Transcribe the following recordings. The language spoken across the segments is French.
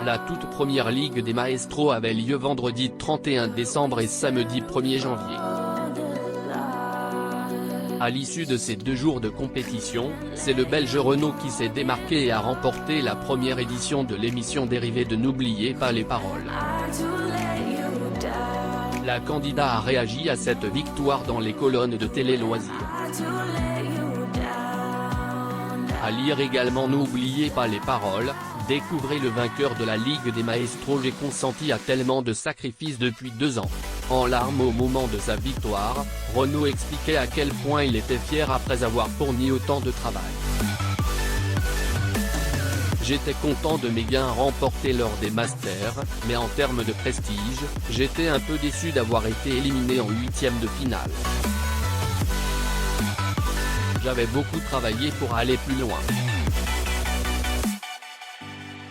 La toute première Ligue des Maestros avait lieu vendredi 31 décembre et samedi 1er janvier. À l'issue de ces 2 jours de compétition, c'est le Belge Renaud qui s'est démarqué et a remporté la première édition de l'émission dérivée de N'oubliez pas les paroles. La candidate a réagi à cette victoire dans les colonnes de Télé Loisirs. À lire également N'oubliez pas les paroles, découvrez le vainqueur de la Ligue des Maestros. J'ai consenti à tellement de sacrifices depuis 2 ans. En larmes au moment de sa victoire, Renaud expliquait à quel point il était fier après avoir fourni autant de travail. J'étais content de mes gains remportés lors des Masters, mais en termes de prestige, j'étais un peu déçu d'avoir été éliminé en 8e de finale. J'avais beaucoup travaillé pour aller plus loin.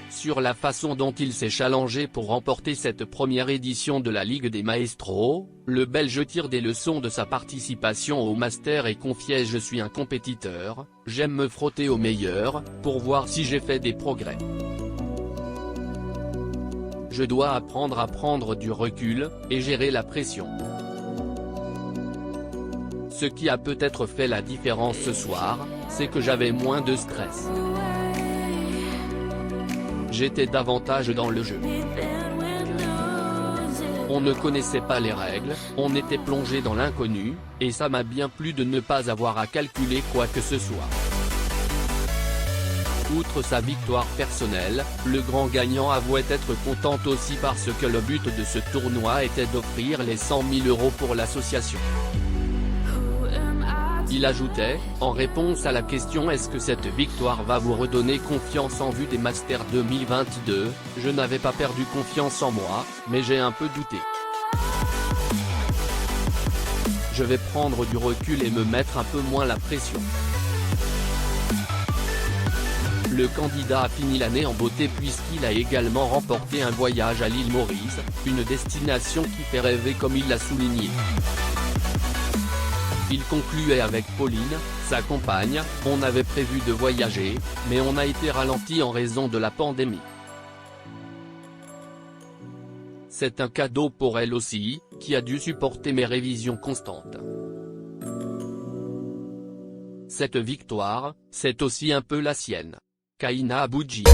Sur la façon dont il s'est challengé pour remporter cette première édition de la Ligue des Maestros, le Belge tire des leçons de sa participation au Master et confiait: je suis un compétiteur, j'aime me frotter aux meilleurs, pour voir si j'ai fait des progrès. Je dois apprendre à prendre du recul, et gérer la pression. Ce qui a peut-être fait la différence ce soir, c'est que j'avais moins de stress. J'étais davantage dans le jeu. On ne connaissait pas les règles, on était plongé dans l'inconnu, et ça m'a bien plu de ne pas avoir à calculer quoi que ce soit. Outre sa victoire personnelle, le grand gagnant avouait être content aussi parce que le but de ce tournoi était d'offrir les 100 000 € pour l'association. Il ajoutait, en réponse à la question est-ce que cette victoire va vous redonner confiance en vue des Masters 2022, je n'avais pas perdu confiance en moi, mais j'ai un peu douté. Je vais prendre du recul et me mettre un peu moins la pression. Le candidat a fini l'année en beauté puisqu'il a également remporté un voyage à l'île Maurice, une destination qui fait rêver comme il l'a souligné. Il concluait avec Pauline, sa compagne, on avait prévu de voyager, mais on a été ralenti en raison de la pandémie. C'est un cadeau pour elle aussi, qui a dû supporter mes révisions constantes. Cette victoire, c'est aussi un peu la sienne. Kaina Abouji.